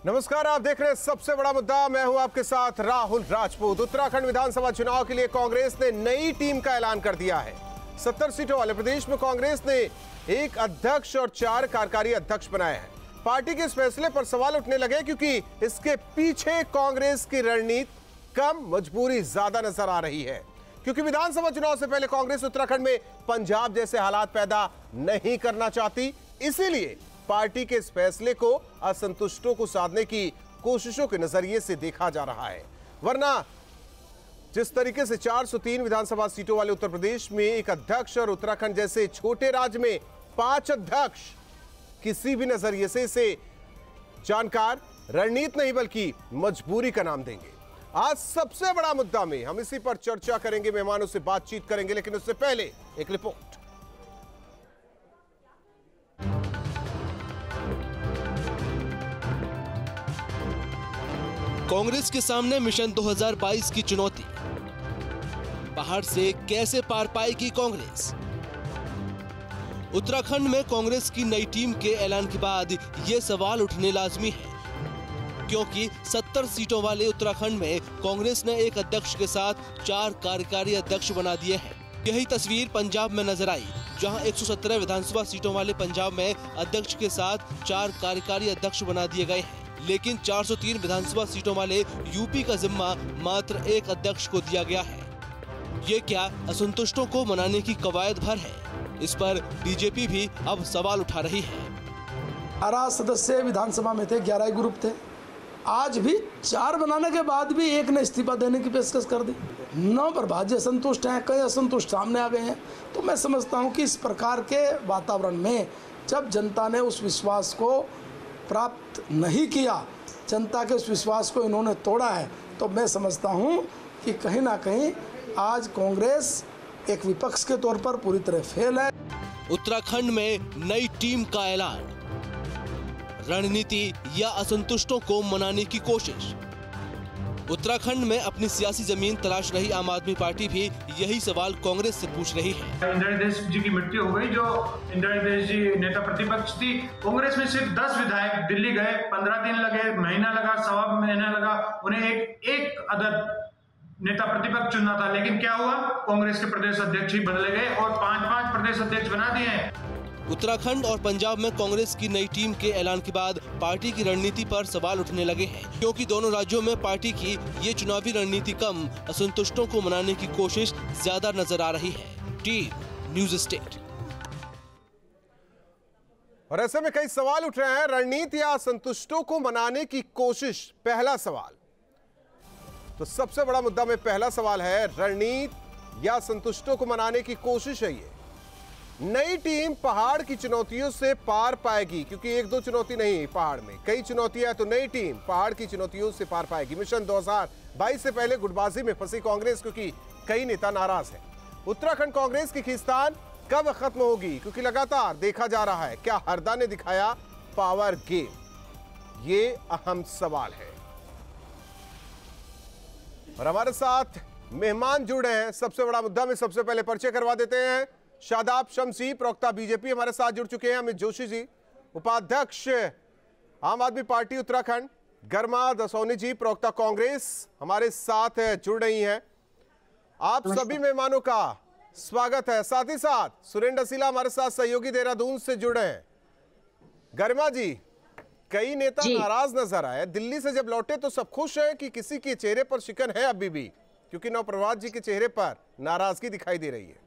नमस्कार, आप देख रहे हैं सबसे बड़ा मुद्दा। मैं हूं आपके साथ राहुल राजपूत। उत्तराखंड विधानसभा चुनाव के लिए कांग्रेस ने नई टीम का ऐलान कर दिया है। 70 सीटों वाले प्रदेश में कांग्रेस ने एक अध्यक्ष और 4 कार्यकारी अध्यक्ष बनाए हैं। पार्टी के इस फैसले पर सवाल उठने लगे क्योंकि इसके पीछे कांग्रेस की रणनीति कम, मजबूरी ज्यादा नजर आ रही है। क्योंकि विधानसभा चुनाव से पहले कांग्रेस उत्तराखंड में पंजाब जैसे हालात पैदा नहीं करना चाहती, इसीलिए पार्टी के इस फैसले को असंतुष्टों को साधने की कोशिशों के नजरिए से देखा जा रहा है। वरना जिस तरीके से 403 विधानसभा सीटों वाले उत्तर प्रदेश में एक अध्यक्ष और उत्तराखंड जैसे छोटे राज्य में 5 अध्यक्ष, किसी भी नजरिए से इसे जानकार रणनीति नहीं बल्कि मजबूरी का नाम देंगे। आज सबसे बड़ा मुद्दा में हम इसी पर चर्चा करेंगे, मेहमानों से बातचीत करेंगे, लेकिन उससे पहले एक रिपोर्ट। कांग्रेस के सामने मिशन 2022 की चुनौती। पहाड़ से कैसे पार पाएगी कांग्रेस? उत्तराखंड में कांग्रेस की नई टीम के ऐलान के बाद ये सवाल उठने लाजमी है, क्योंकि 70 सीटों वाले उत्तराखंड में कांग्रेस ने एक अध्यक्ष के साथ 4 कार्यकारी अध्यक्ष बना दिए हैं। यही तस्वीर पंजाब में नजर आई, जहां 117 विधानसभा सीटों वाले पंजाब में अध्यक्ष के साथ 4 कार्यकारी अध्यक्ष बना दिए गए हैं। लेकिन 403 विधानसभा सीटों वाले यूपी का जिम्मा मात्र एक अध्यक्ष को दिया गया है। ये क्या असंतुष्टों को मनाने की कवायद भर है? इस पर बीजेपी भी अब सवाल उठा रही है। 12 सदस्य विधानसभा में थे, 11 ग्रुप थे। आज भी 4 बनाने के बाद भी एक ने इस्तीफा देने की पेशकश कर दी। 9 प्रभाज्य असंतुष्ट हैं, कई असंतुष्ट सामने आ गए हैं। तो मैं समझता हूँ कि इस प्रकार के वातावरण में जब जनता ने उस विश्वास को प्राप्त नहीं किया, जनता के उस विश्वास को इन्होंने तोड़ा है, तो मैं समझता हूं कि कहीं ना कहीं आज कांग्रेस एक विपक्ष के तौर पर पूरी तरह फेल है। उत्तराखंड में नई टीम का ऐलान, रणनीति या असंतुष्टों को मनाने की कोशिश। उत्तराखंड में अपनी सियासी जमीन तलाश रही आम आदमी पार्टी भी यही सवाल कांग्रेस से पूछ रही है। इंदिरा देश जी की मृत्यु हो गई, जो इंदिरा देश जी नेता प्रतिपक्ष थी। कांग्रेस में सिर्फ 10 विधायक दिल्ली गए, 15 दिन लगे, महीना लगा, सवा महीना लगा उन्हें एक अदद नेता प्रतिपक्ष चुनना था। लेकिन क्या हुआ, कांग्रेस के प्रदेश अध्यक्ष ही बदले गए और 5 प्रदेश अध्यक्ष बना दिए हैं। उत्तराखंड और पंजाब में कांग्रेस की नई टीम के ऐलान के बाद पार्टी की रणनीति पर सवाल उठने लगे हैं, क्योंकि दोनों राज्यों में पार्टी की ये चुनावी रणनीति कम, असंतुष्टों को मनाने की कोशिश ज्यादा नजर आ रही है। Team news state. और ऐसे में कई सवाल उठ रहे हैं, रणनीति या असंतुष्टों को मनाने की कोशिश। पहला सवाल तो सबसे बड़ा मुद्दा में पहला सवाल है, रणनीति या संतुष्टों को मनाने की कोशिश है। ये नई टीम पहाड़ की चुनौतियों से पार पाएगी, क्योंकि 1-2 चुनौती नहीं, पहाड़ में कई चुनौतियां, तो नई टीम पहाड़ की चुनौतियों से पार पाएगी। मिशन 2022 से पहले गुटबाजी में फंसी कांग्रेस, क्योंकि कई नेता नाराज हैं। उत्तराखंड कांग्रेस की खींचतान कब खत्म होगी, क्योंकि लगातार देखा जा रहा है क्या हरदा ने दिखाया पावर गेम? ये अहम सवाल है। और हमारे साथ मेहमान जुड़े हैं सबसे बड़ा मुद्दा में। सबसे पहले परिचय करवा देते हैं, शादाब शमसी, प्रवक्ता बीजेपी हमारे साथ जुड़ चुके हैं। अमित जोशी जी, उपाध्यक्ष आम आदमी पार्टी उत्तराखंड। गर्मा दसौनी जी, प्रवक्ता कांग्रेस हमारे साथ जुड़ रही हैं। आप सभी मेहमानों का स्वागत है। साथ ही साथ सुरेंद्र असीला हमारे साथ सहयोगी देहरादून से जुड़े हैं। गर्मा जी, कई नेता नाराज नजर आए। दिल्ली से जब लौटे तो सब खुश हैं कि किसी के चेहरे पर शिकन है अभी भी, क्योंकि नवप्रभात जी के चेहरे पर नाराजगी दिखाई दे रही है।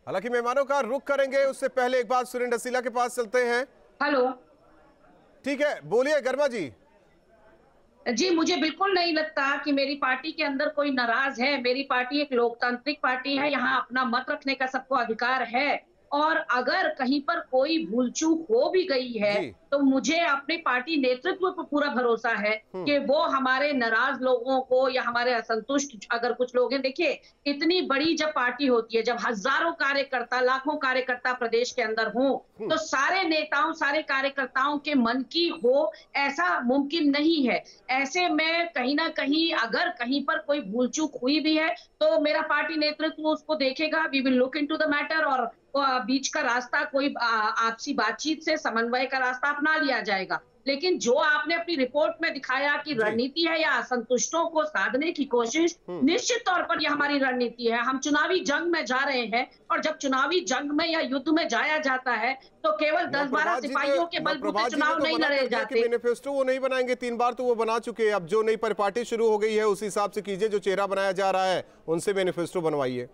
हालांकि मेहमानों का रुख करेंगे, उससे पहले एक बार सुरेंद्र असीला के पास चलते हैं। हेलो, ठीक है, बोलिए गर्मा जी। जी, मुझे बिल्कुल नहीं लगता कि मेरी पार्टी के अंदर कोई नाराज है। मेरी पार्टी एक लोकतांत्रिक पार्टी है, यहाँ अपना मत रखने का सबको अधिकार है। और अगर कहीं पर कोई भूल चूक हो भी गई है तो मुझे अपनी पार्टी नेतृत्व पर पूरा भरोसा है कि वो हमारे नाराज लोगों को या हमारे असंतुष्ट अगर कुछ लोग हैं, देखिए इतनी बड़ी जब पार्टी होती है, जब हजारों कार्यकर्ता, लाखों कार्यकर्ता प्रदेश के अंदर हों, तो सारे नेताओं, सारे कार्यकर्ताओं के मन की हो ऐसा मुमकिन नहीं है। ऐसे में कहीं ना कहीं अगर कहीं पर कोई भूल चूक हुई भी है तो मेरा पार्टी नेतृत्व उसको देखेगा, we will look into the matter, और बीच का रास्ता कोई आपसी बातचीत से समन्वय का रास्ता अपना लिया जाएगा। लेकिन जो आपने अपनी रिपोर्ट में दिखाया कि रणनीति है या असंतुष्टों को साधने की कोशिश, निश्चित तौर पर यह हमारी रणनीति है। हम चुनावी जंग में जा रहे हैं और जब चुनावी जंग में या युद्ध में जाया जाता है तो केवल 10-12 सिपाहियों के बलबूते चुनाव नहीं लड़े जाते। मैनिफेस्टो वो नहीं बनाएंगे, 3 बार तो वो बना चुके हैं। अब जो नई परिपाटी शुरू हो गई है उस हिसाब से कीजिए, जो चेहरा बनाया जा रहा है उनसे मैनिफेस्टो बनवाइए।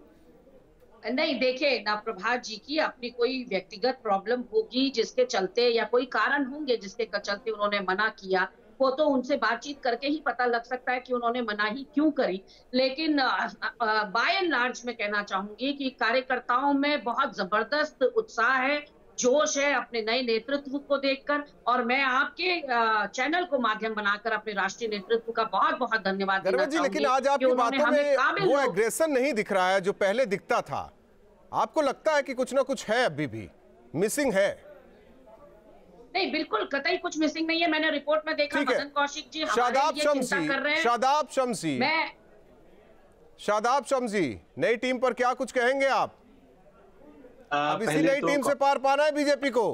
नहीं, देखिए नवप्रभात जी की अपनी कोई व्यक्तिगत प्रॉब्लम होगी जिसके चलते, या कोई कारण होंगे जिसके चलते उन्होंने मना किया, वो तो उनसे बातचीत करके ही पता लग सकता है कि उन्होंने मनाही क्यों करी। लेकिन बाय एंड लार्ज मैं कहना चाहूंगी कि कार्यकर्ताओं में बहुत जबरदस्त उत्साह है, जोश है अपने नए नेतृत्व को देखकर, और मैं आपके चैनल को माध्यम बनाकर अपने राष्ट्रीय नेतृत्व का बहुत बहुत धन्यवाद देना चाहूंगी। लेकिन आज आपकी बातों में वो एग्रेशन नहीं दिख रहा है जो पहले दिखता था। आपको लगता है कि कुछ ना कुछ है, अभी भी मिसिंग है? नहीं, बिल्कुल कतई कुछ मिसिंग नहीं है। मैंने रिपोर्ट में देखा मदन कौशिक जी हमारे लिए चिंता कर रहे हैं। शादाब शम्सी, नई टीम पर क्या कुछ कहेंगे आप? अब इसी नई टीम से पार पाना है बीजेपी को।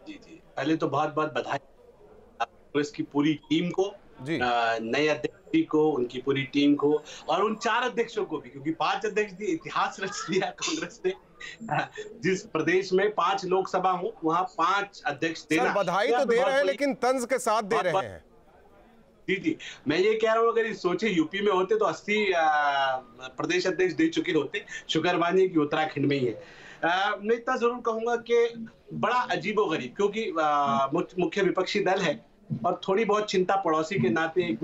जी, पहले तो बहुत बहुत बधाई कांग्रेस की पूरी टीम को, नए अध्यक्ष को, उनकी पूरी टीम को, और उन 4 अध्यक्षों को भी, क्योंकि 5 अध्यक्ष भी इतिहास रच दिया कांग्रेस ने। जिस प्रदेश में 5 लोकसभा हो वहां 5 अध्यक्ष देना। बधाई तो दे रहे हैं लेकिन तंज के साथ दे रहे हैं। जी, मैं ये कह रहा हूँ अगर सोचे यूपी में होते तो 80 प्रदेश अध्यक्ष दे चुके होते। शुक्र मानिए कि उत्तराखंड में ही है। मैं इतना जरूर कहूंगा कि बड़ा अजीबोगरीब, क्योंकि मुख्य विपक्षी दल है और थोड़ी बहुत चिंता पड़ोसी के नाते, एक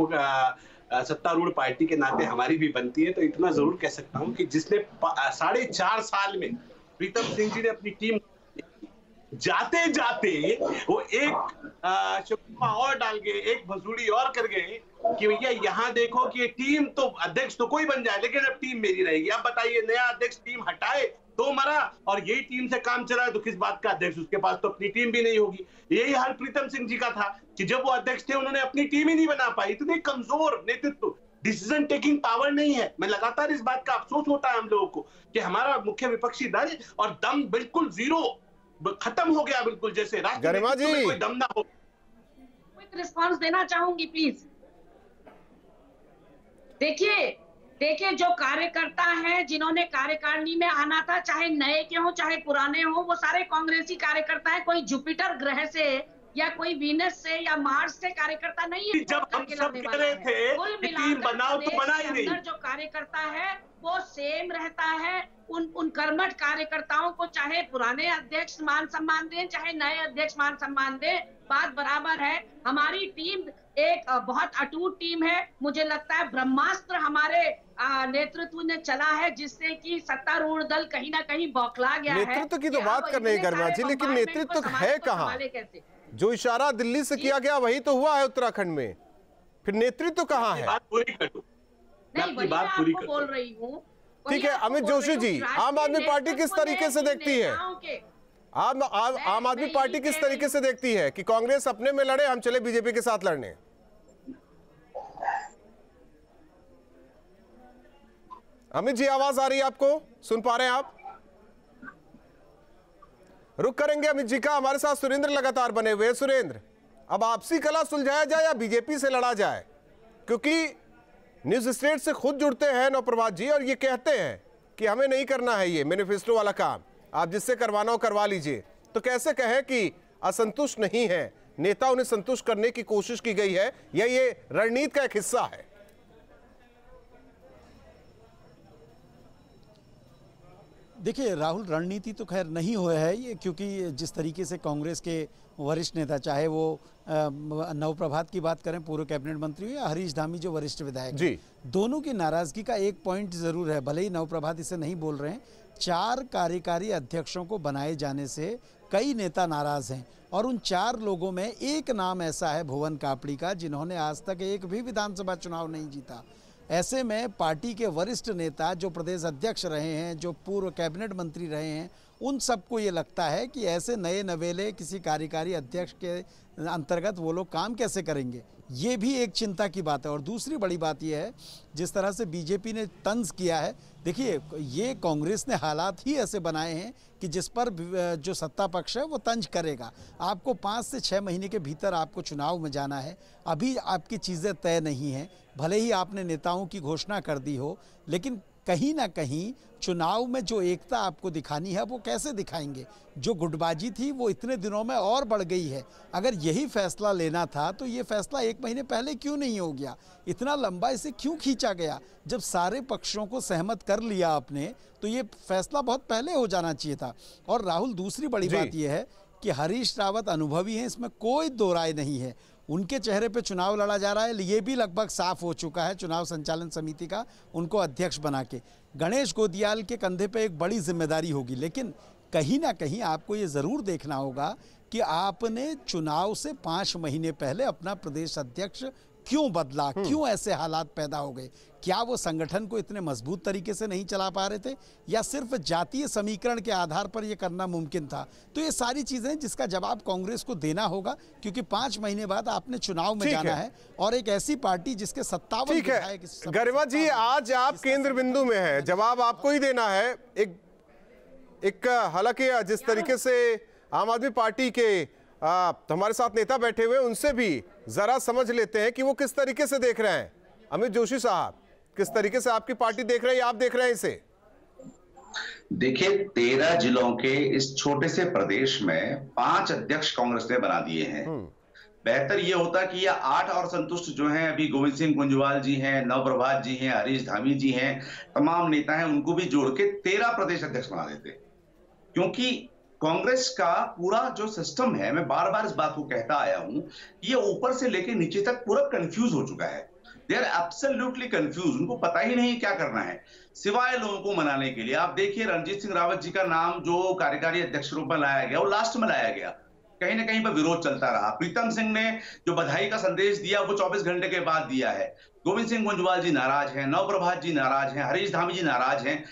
सत्तारूढ़ पार्टी के नाते हमारी भी बनती है। तो इतना जरूर कह सकता हूं कि जिसने 4.5 साल में प्रीतम सिंह जी ने अपनी टीम जाते जाते वो एक शुक्मा और डाल गए, एक भसूड़ी और कर गए कि भैया यहाँ देखो कि टीम तो, अध्यक्ष तो कोई बन जाए लेकिन अब टीम मेरी रहेगी। अब बताइए, नया अध्यक्ष टीम हटाए तो मरा, और यही टीम से काम चला है तो किस बात का अध्यक्ष? उसके पास तो अपनी टीम भी नहीं होगी। यही हाल प्रीतम सिंह जी का था कि जब वो अध्यक्ष थे उन्होंने अपनी टीम ही नहीं बना पाई। इतने कमजोर नेतृत्व, डिसीजन टेकिंग पावर नहीं है। मैं लगातार इस बात का अफसोस होता है हम लोगों को कि हमारा मुख्य विपक्षी दल और दम बिल्कुल जीरो, खत्म हो गया बिल्कुल, जैसे गरिमा जी कोई दम ना हो। क्विक रिस्पांस देना चाहूंगी प्लीज। देखिए जो कार्यकर्ता हैं जिन्होंने कार्यकारिणी में आना था, चाहे नए के हो चाहे पुराने हो, वो सारे कांग्रेसी कार्यकर्ता हैं। कोई जुपिटर ग्रह से या कोई वीनस से या मार्स से कार्यकर्ता नहीं है। जब हम सब कह रहे थे कि टीम बनाओ तो बना ही नहीं। जो कार्यकर्ता है वो सेम रहता है। उन कर्मठ कार्यकर्ताओं को चाहे पुराने अध्यक्ष मान सम्मान दें चाहे नए अध्यक्ष मान सम्मान दें, बात बराबर है। हमारी टीम एक बहुत अटूट टीम है। मुझे लगता है ब्रह्मास्त्र हमारे नेतृत्व ने चला है जिससे कि सत्तारूढ़ दल कहीं ना कहीं बौखला गया है। नेतृत्व की तो बात कर रहे हैं गरिमा जी, लेकिन नेतृत्व है कहाँ? जो इशारा दिल्ली से किया गया वही तो हुआ है उत्तराखंड में, फिर नेतृत्व कहाँ है? नहीं, वही मैं आपको बोल रही हूँ। ठीक है, अमित जोशी जी, आम आदमी पार्टी किस तरीके से देखती है? आम आदमी पार्टी किस तरीके से देखती है कि कांग्रेस अपने में लड़े, हम चले बीजेपी के साथ लड़ने? अमित जी, आवाज आ रही है आपको? सुन पा रहे हैं आप? रुक करेंगे अमित जी का। हमारे साथ सुरेंद्र लगातार बने हुए हैं। सुरेंद्र, अब आपसी कला सुलझाया जाए या बीजेपी से लड़ा जाए? क्योंकि न्यूज स्टेट से खुद जुड़ते हैं नवप्रभात जी और ये कहते हैं कि हमें नहीं करना है ये मैनिफेस्टो वाला काम, आप जिससे करवाना हो करवा लीजिए। तो कैसे कहें कि असंतुष्ट नहीं है नेता, उन्हें संतुष्ट करने की कोशिश की गई है या ये रणनीति का एक हिस्सा है? देखिए राहुल, रणनीति तो खैर नहीं हुआ है ये, क्योंकि जिस तरीके से कांग्रेस के वरिष्ठ नेता, चाहे वो नवप्रभात की बात करें, पूर्व कैबिनेट मंत्री या हरीश धामी जो वरिष्ठ विधायक जी, दोनों की नाराजगी का एक पॉइंट जरूर है। भले ही नवप्रभात इसे नहीं बोल रहे हैं, 4 कार्यकारी अध्यक्षों को बनाए जाने से कई नेता नाराज हैं और उन 4 लोगों में एक नाम ऐसा है भुवन कापड़ी का, जिन्होंने आज तक एक भी विधानसभा चुनाव नहीं जीता। ऐसे में पार्टी के वरिष्ठ नेता जो प्रदेश अध्यक्ष रहे हैं, जो पूर्व कैबिनेट मंत्री रहे हैं, उन सबको ये लगता है कि ऐसे नए नवेले किसी कार्यकारी अध्यक्ष के अंतर्गत वो लोग काम कैसे करेंगे। ये भी एक चिंता की बात है। और दूसरी बड़ी बात यह है, जिस तरह से बीजेपी ने तंज किया है, देखिए ये कांग्रेस ने हालात ही ऐसे बनाए हैं कि जिस पर जो सत्ता पक्ष है वो तंज करेगा। आपको 5 से 6 महीने के भीतर आपको चुनाव में जाना है। अभी आपकी चीज़ें तय नहीं हैं, भले ही आपने नेताओं की घोषणा कर दी हो, लेकिन कहीं ना कहीं चुनाव में जो एकता आपको दिखानी है वो कैसे दिखाएंगे। जो गुटबाजी थी वो इतने दिनों में और बढ़ गई है। अगर यही फैसला लेना था तो ये फैसला 1 महीने पहले क्यों नहीं हो गया, इतना लंबा इसे क्यों खींचा गया। जब सारे पक्षों को सहमत कर लिया आपने तो ये फैसला बहुत पहले हो जाना चाहिए था। और राहुल, दूसरी बड़ी बात यह है कि हरीश रावत अनुभवी हैं, इसमें कोई दो राय नहीं है। उनके चेहरे पे चुनाव लड़ा जा रहा है, ये भी लगभग साफ हो चुका है चुनाव संचालन समिति का उनको अध्यक्ष बना के। गणेश गोदियाल के कंधे पे एक बड़ी जिम्मेदारी होगी, लेकिन कहीं ना कहीं आपको ये ज़रूर देखना होगा कि आपने चुनाव से 5 महीने पहले अपना प्रदेश अध्यक्ष क्यों बदला, क्यों ऐसे हालात पैदा हो गए। क्या वो संगठन को इतने मजबूत तरीके से नहीं चला पा रहे थे, या सिर्फ जातीय समीकरण के आधार पर ये करना मुमकिन था। तो ये सारी चीज़ें जिसका जवाब कांग्रेस को देना होगा, क्योंकि 5 महीने बाद आपने चुनाव में जाना है और एक ऐसी पार्टी जिसके 57 विधायक। गरिमा जी, आज आप केंद्र बिंदु में हैं, जवाब आपको ही देना है। एक हालांकि जिस तरीके से आम आदमी पार्टी के हमारे साथ नेता बैठे हुए, उनसे भी जरा समझ लेते हैं कि वो किस तरीके से देख रहे हैं। अमित जोशी साहब, किस तरीके से आपकी पार्टी देख रही है, आप देख रहे हैं इसे? देखिए, 13 जिलों के इस छोटे से प्रदेश में 5 अध्यक्ष कांग्रेस ने बना दिए हैं। बेहतर यह होता कि ये 8 और संतुष्ट जो हैं, अभी गोविंद सिंह कुंजवाल जी हैं, नवप्रभात जी हैं, हरीश धामी जी हैं, तमाम नेता हैं, उनको भी जोड़ के 13 प्रदेश अध्यक्ष बना देते। क्योंकि कांग्रेस का पूरा जो सिस्टम है, मैं बार बार इस बात को कहता आया हूं, ये ऊपर से लेकर नीचे तक पूरा कंफ्यूज हो चुका है। They are absolutely confuse. उनको पता ही नहीं क्या करना है सिवाय लोगों को मनाने के लिए। आप देखिए, रणजीत सिंह रावत जी का नाम जो कार्यकारी अध्यक्ष रूप में लाया गया, वो लास्ट में लाया गया। कहीं ना कहीं पर विरोध चलता रहा। प्रीतम सिंह ने जो बधाई का संदेश दिया वो 24 घंटे के बाद दिया है। गोविंद सिंह कुंजवाल जी नाराज हैं, नवप्रभात जी नाराज हैं, हरीश धामी जी नाराज हैं।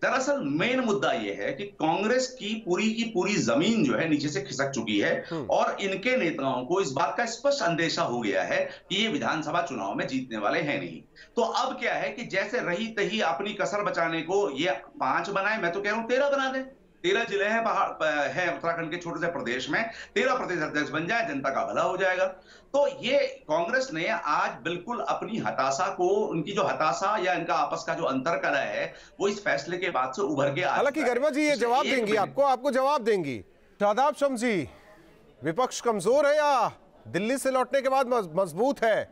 दरअसल मेन मुद्दा यह है कि कांग्रेस की पूरी जमीन जो है नीचे से खिसक चुकी है और इनके नेताओं को इस बात का स्पष्ट अंदेशा हो गया है कि ये विधानसभा चुनाव में जीतने वाले हैं नहीं। तो अब क्या है कि जैसे रही तही अपनी कसर बचाने को ये 5 बनाए, मैं तो कह रहा हूं 13 बना दे। 13 जिले हैं है उत्तराखंड के छोटे से प्रदेश में, 13 प्रदेश अध्यक्ष बन जाए, जनता का भला हो जाएगा। तो ये कांग्रेस ने आज बिल्कुल अपनी हताशा को, उनकी जो हताशा या इनका आपस का जो अंतर करा है, वो इस फैसले के बाद से उभर के। हालांकि गरिमा जी ये जवाब देंगी आपको जवाब देंगी। शादाब शम्स जी, विपक्ष कमजोर है या दिल्ली से लौटने के बाद मजबूत है?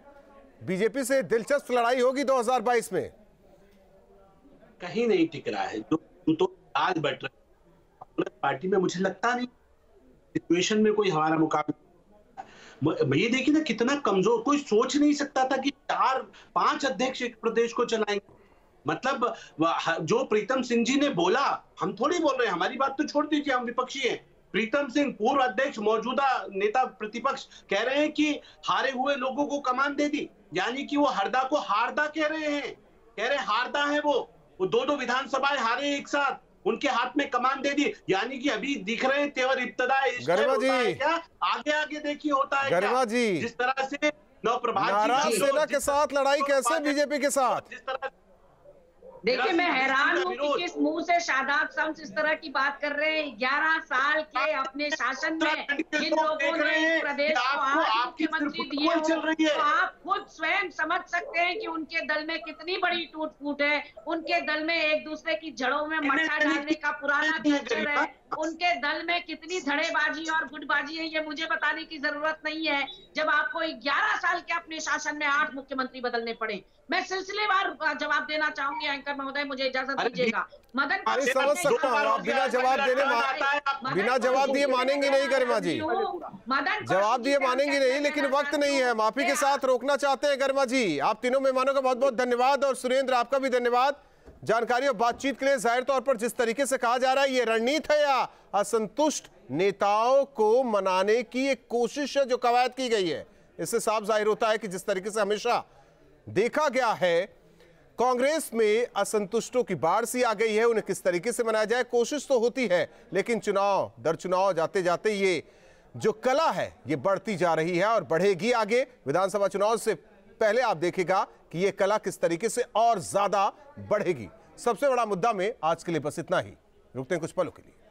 बीजेपी से दिलचस्प लड़ाई होगी 2022 में। कहीं नहीं टिक रहा है। तो आज बैठ रहे पार्टी में, मुझे लगता नहीं सिचुएशन में कोई हमारा मुकाबला। ये देखिए ना कितना कमजोर, कोई सोच नहीं सकता था कि 4-5 अध्यक्ष एक प्रदेश को चलाएंगे। मतलब जो प्रीतम सिंह जी ने बोला, हम थोड़ी बोल रहे हैं, हमारी बात तो छोड़ दीजिए, हम विपक्षी हैं। प्रीतम सिंह पूर्व अध्यक्ष, मौजूदा नेता प्रतिपक्ष, कह रहे हैं कि हारे हुए लोगों को कमान दे दी, यानी कि वो हरदा को हारदा कह रहे हैं, कह रहे हारदा है वो 2-2 विधानसभाएं हारे एक साथ, उनके हाथ में कमान दे दी, यानी कि अभी दिख रहे हैं तेवर इब्तदा क्या आगे देखिए होता है गरिमा जी, जिस तरह से नवप्रभात जी सेना के साथ लड़ाई कैसे बीजेपी के साथ? जिस तरह देखिए, मैं हैरान हूँ कि किस मुंह से शादाब शम्स इस तरह की बात कर रहे हैं। 11 साल के अपने शासन में जिन लोगों ने प्रदेश को 8 मुख्यमंत्री दिए हो, तो आप खुद स्वयं समझ सकते हैं कि उनके दल में कितनी बड़ी टूट फूट है। उनके दल में एक दूसरे की जड़ों में मट्ठा डालने का पुराना कल्चर है। उनके दल में कितनी धड़ेबाजी और गुटबाजी है, ये मुझे बताने की जरूरत नहीं है। जब आपको 11 साल के अपने शासन में 8 मुख्यमंत्री बदलने पड़े। मैं सिलसिलेवार जवाब देना चाहूंगी। एंकर महोदय, मुझे इजाजत दीजिएगा। मदन, समझ सकता हूँ आप बिना जवाब दिए मानेंगे नहीं गरिमा जी, जवाब दिए मानेंगे नहीं, लेकिन वक्त नहीं है। माफी के साथ रोकना चाहते हैं गरिमा जी। आप तीनों मेहमानों का बहुत बहुत धन्यवाद और सुरेंद्र आपका भी धन्यवाद। जानकारी और बातचीत के लिए जाहिर तौर पर जिस तरीके से कहा जा रहा है ये रणनीति है या असंतुष्ट नेताओं को मनाने की एक कोशिश है जो कवायद की गई है। इससे साफ जाहिर होता है कि जिस तरीके से हमेशा देखा गया है कांग्रेस में असंतुष्टों की बाढ़ सी आ गई है। उन्हें किस तरीके से मनाया जाए कोशिश तो होती है, लेकिन चुनाव दर चुनाव जाते जाते ये जो कला है ये बढ़ती जा रही है और बढ़ेगी आगे। विधानसभा चुनाव से पहले आप देखेगा कि ये कला किस तरीके से और ज्यादा बढ़ेगी। सबसे बड़ा मुद्दा में आज के लिए बस इतना ही। रुकते हैं कुछ पलों के लिए।